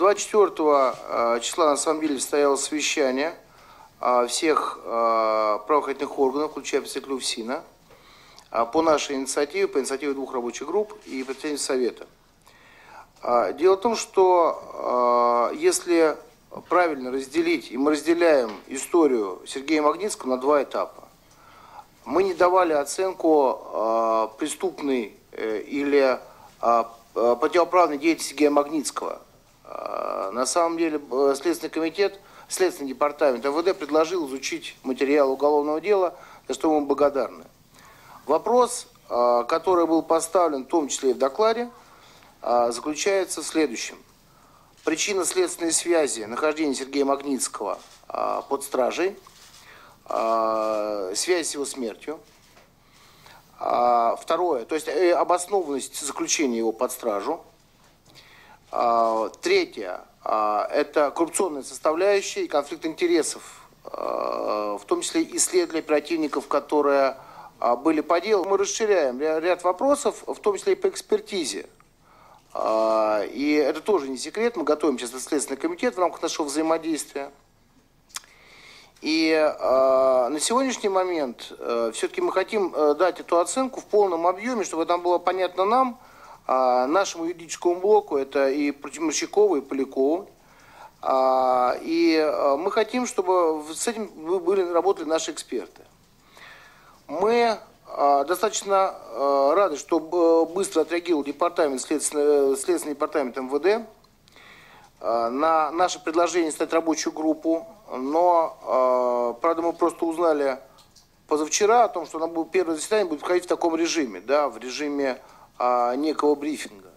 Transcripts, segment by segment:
24 числа на самом деле состоялось совещание всех правоохранительных органов, включая представителей УФСИНа, по нашей инициативе, по инициативе двух рабочих групп и представителей Совета. Дело в том, что если правильно разделить, и мы разделяем историю Сергея Магнитского на два этапа, мы не давали оценку преступной или противоправной деятельности Сергея Магнитского. На самом деле Следственный комитет, Следственный департамент МВД предложил изучить материал уголовного дела, за что мы благодарны. Вопрос, который был поставлен в том числе и в докладе, заключается в следующем. Причина следственной связи нахождения Сергея Магнитского под стражей, связь с его смертью. Второе, то есть обоснованность заключения его под стражу. Третье, это коррупционная составляющая и конфликт интересов, в том числе и следователей оперативников, которые были по делу. Мы расширяем ряд вопросов, в том числе и по экспертизе. И это тоже не секрет, мы готовим сейчас Следственный комитет в рамках нашего взаимодействия. И на сегодняшний момент все-таки мы хотим дать эту оценку в полном объеме, чтобы это было понятно нам, нашему юридическому блоку, это и Морщикову, и Полякову. И мы хотим, чтобы с этим работали наши эксперты. Мы достаточно рады, что быстро отреагировал Следственный департамент МВД на наше предложение создать рабочую группу, но, правда, мы просто узнали позавчера о том, что первое заседание будет проходить в таком режиме, да, в режиме некого брифинга.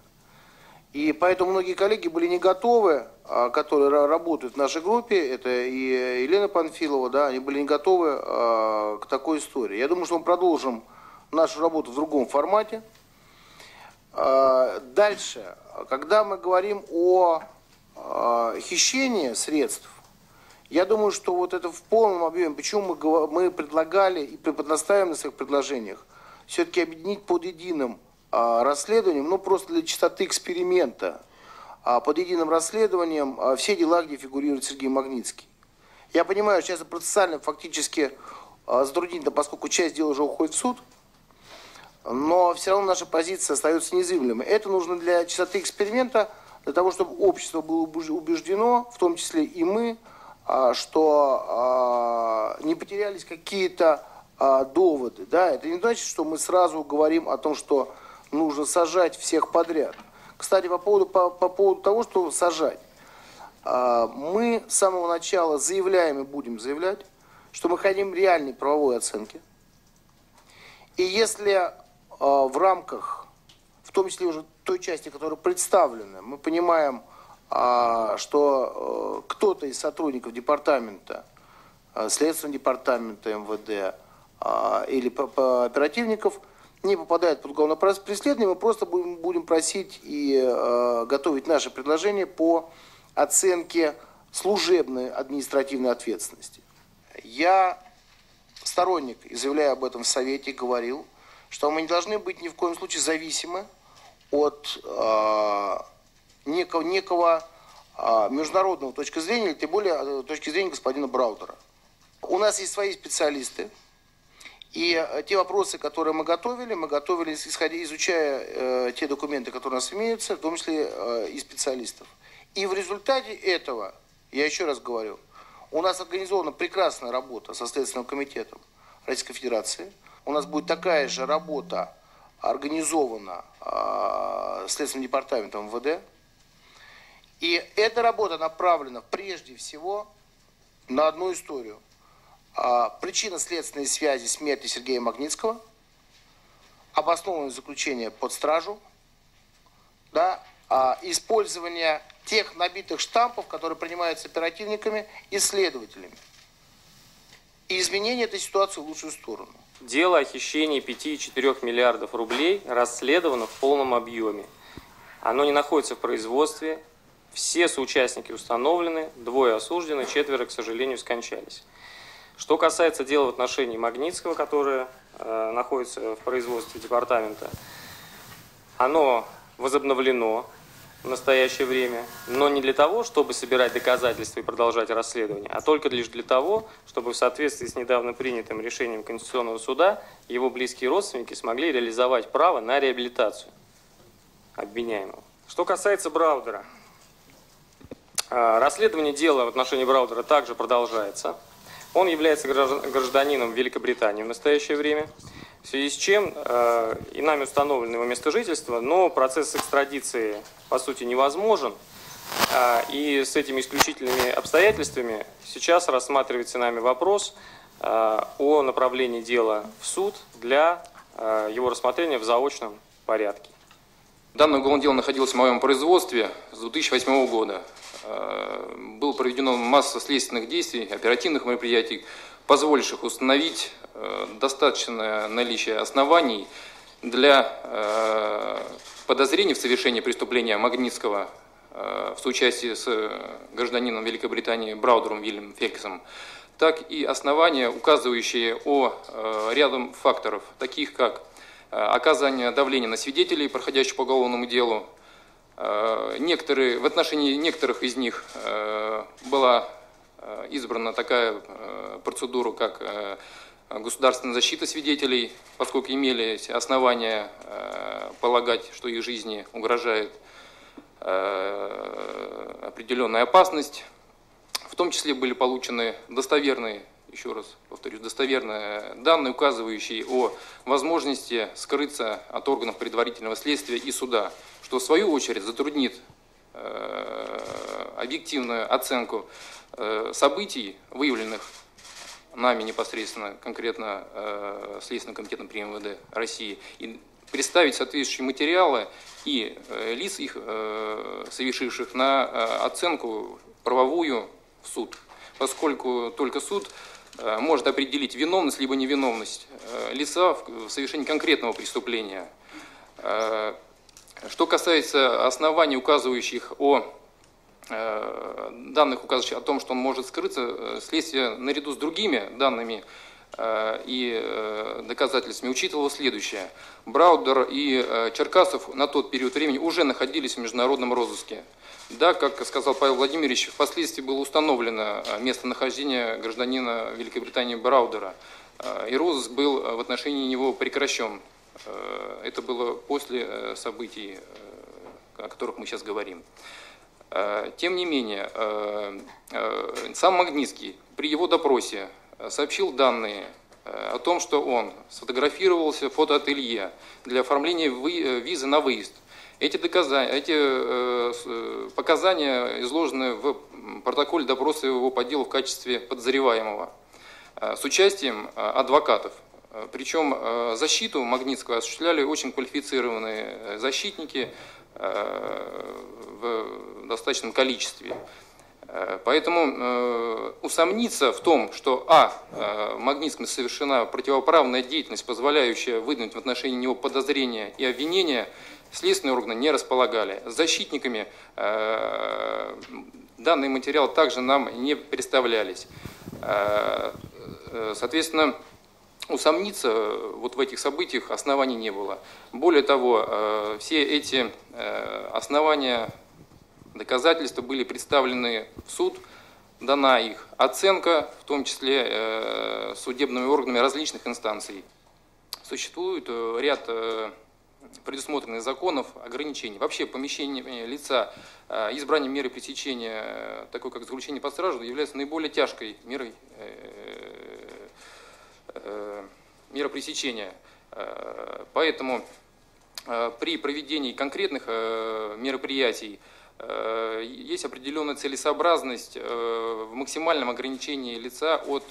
И поэтому многие коллеги были не готовы, которые работают в нашей группе, это и Елена Панфилова, да, они были не готовы к такой истории. Я думаю, что мы продолжим нашу работу в другом формате. Дальше, когда мы говорим о хищении средств, я думаю, что вот это в полном объеме, почему мы предлагали и настаиваем на своих предложениях, все-таки объединить под единым расследованием, ну просто для чистоты эксперимента, под единым расследованием все дела, где фигурирует Сергей Магнитский. Я понимаю, сейчас это процессуально фактически затруднительно, поскольку часть дела уже уходит в суд, но все равно наша позиция остается незыблемой. Это нужно для чистоты эксперимента, для того, чтобы общество было убеждено, в том числе и мы, что не потерялись какие-то доводы. Да? Это не значит, что мы сразу говорим о том, что нужно сажать всех подряд. Кстати, по поводу того, что сажать. Мы с самого начала заявляем и будем заявлять, что мы хотим реальной правовой оценки. И если в рамках, в том числе уже той части, которая представлена, мы понимаем, что кто-то из сотрудников департамента, Следственного департамента МВД или оперативников не попадает под уголовное преследование, мы просто будем просить и готовить наши предложения по оценке служебной административной ответственности. Я сторонник, и заявляю об этом в Совете, говорил, что мы не должны быть ни в коем случае зависимы от некого международного точки зрения, или тем более точки зрения господина Браудера. У нас есть свои специалисты, и те вопросы, которые мы готовили, изучая те документы, которые у нас имеются, в том числе и специалистов. И в результате этого, я еще раз говорю, у нас организована прекрасная работа со Следственным комитетом Российской Федерации. У нас будет такая же работа организована Следственным департаментом МВД. И эта работа направлена прежде всего на одну историю. Причина следственной связи смерти Сергея Магнитского, обоснованное заключение под стражу, да, использование тех набитых штампов, которые принимаются оперативниками и следователями. И изменение этой ситуации в лучшую сторону. Дело о хищении 5,4 миллиардов рублей расследовано в полном объеме. Оно не находится в производстве. Все соучастники установлены, 2 осуждены, 4, к сожалению, скончались. Что касается дела в отношении Магнитского, которое находится в производстве департамента, оно возобновлено. в настоящее время, но не для того, чтобы собирать доказательства и продолжать расследование, а только лишь для того, чтобы в соответствии с недавно принятым решением Конституционного суда его близкие родственники смогли реализовать право на реабилитацию обвиняемого. Что касается Браудера, расследование дела в отношении Браудера также продолжается. Он является гражданином Великобритании в настоящее время, в связи с чем и нами установлено его место жительства, но процесс экстрадиции по сути невозможен. И с этими исключительными обстоятельствами сейчас рассматривается нами вопрос о направлении дела в суд для его рассмотрения в заочном порядке. Данное уголовное дело находилось в моем производстве с 2008 года. Было проведено масса следственных действий, оперативных мероприятий, позволивших установить достаточное наличие оснований для подозрений в совершении преступления Магнитского в соучастии с гражданином Великобритании Браудером Вильямом Фельксом, так и основания, указывающие о ряду факторов, таких как оказание давления на свидетелей, проходящих по уголовному делу. В отношении некоторых из них была избрана такая процедура, как государственная защита свидетелей, поскольку имелись основания полагать, что их жизни угрожает определенная опасность. В том числе были получены достоверные, еще раз повторюсь, достоверные данные, указывающие о возможности скрыться от органов предварительного следствия и суда, что в свою очередь затруднит объективную оценку событий, выявленных нами непосредственно, конкретно Следственным комитетом при МВД России, и представить соответствующие материалы и лиц, их совершивших, на оценку правовую в суд, поскольку только суд может определить виновность либо невиновность лица в совершении конкретного преступления. Что касается оснований, указывающих данных, указывающих о том, что он может скрыться, следствие наряду с другими данными и доказательствами учитывало следующее. Браудер и Черкасов на тот период времени уже находились в международном розыске. Да, как сказал Павел Владимирович, впоследствии было установлено местонахождение гражданина Великобритании Браудера, и розыск был в отношении него прекращен. Это было после событий, о которых мы сейчас говорим. Тем не менее, сам Магнитский при его допросе сообщил данные о том, что он сфотографировался в фотоателье для оформления визы на выезд. Эти показания изложены в протоколе допроса его по делу в качестве подозреваемого с участием адвокатов. Причем защиту Магнитского осуществляли очень квалифицированные защитники в достаточном количестве. Поэтому усомниться в том, что Магнитским совершена противоправная деятельность, позволяющая выдвинуть в отношении него подозрения и обвинения, следственные органы не располагали. С защитниками данные материалы также нам не представлялись. Соответственно, усомниться вот в этих событиях оснований не было. Более того, все эти основания, доказательства были представлены в суд, дана их оценка, в том числе судебными органами различных инстанций. Существует ряд предусмотренных законов ограничений. Вообще помещение лица избранием меры пресечения, такой как заключение под стражу, является наиболее тяжкой мерой пресечения. Поэтому при проведении конкретных мероприятий есть определенная целесообразность в максимальном ограничении лица от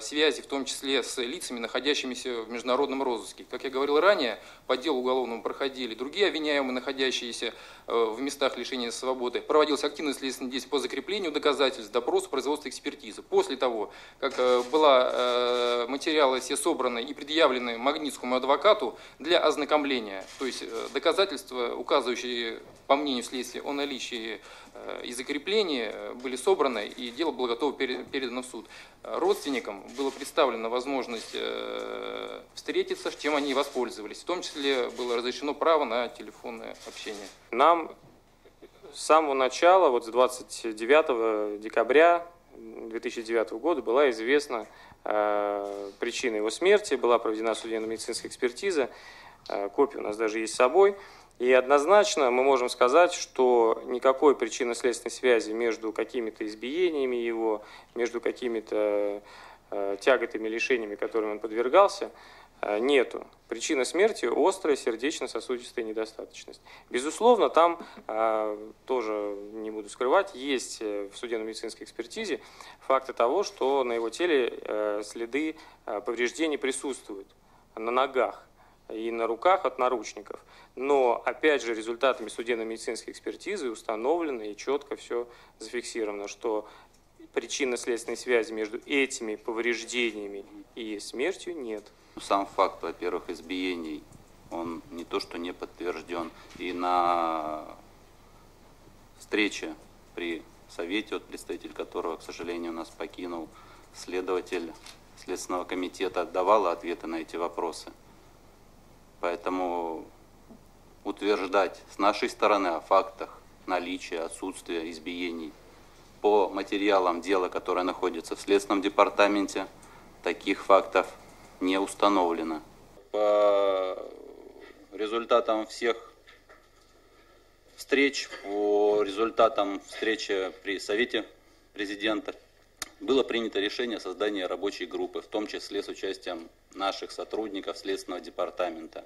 связи, в том числе с лицами, находящимися в международном розыске. Как я говорил ранее, по делу уголовному проходили другие обвиняемые, находящиеся в местах лишения свободы. Проводилось активное следственное действие по закреплению доказательств, допросу, производству экспертизы. После того, как материалы все собраны и предъявлены Магнитскому адвокату для ознакомления, то есть доказательства, указывающие, по мнению следствия, о наличии и закреплении, были собраны, и дело было готово передано в суд. Родственникам была представлена возможность встретиться, чем они и воспользовались. В том числе было разрешено право на телефонное общение. Нам С самого начала, вот с 29 декабря 2009 года была известна причина его смерти, была проведена судебно-медицинская экспертиза, копия у нас даже есть с собой. И однозначно мы можем сказать, что никакой причинно-следственной связи между какими-то избиениями его, между какими-то тяготами, лишениями, которым он подвергался, нету. Причина смерти – острая сердечно-сосудистая недостаточность. Безусловно, там, тоже не буду скрывать, есть в судебно-медицинской экспертизе факты того, что на его теле следы повреждений присутствуют на ногах и на руках от наручников. Но, опять же, результатами судебно-медицинской экспертизы установлено и четко все зафиксировано, что причинно-следственной связи между этими повреждениями и смертью нет. Сам факт, во-первых, избиений, он не то что не подтвержден. И на встрече при совете, вот представитель которого, к сожалению, нас покинул, следователь Следственного комитета давала ответы на эти вопросы. Поэтому утверждать с нашей стороны о фактах наличия, отсутствия избиений по материалам дела, которое находится в Следственном департаменте, таких фактов не установлено. По результатам всех встреч, по результатам встречи при Совете Президента было принято решение о создании рабочей группы, в том числе с участием наших сотрудников Следственного департамента.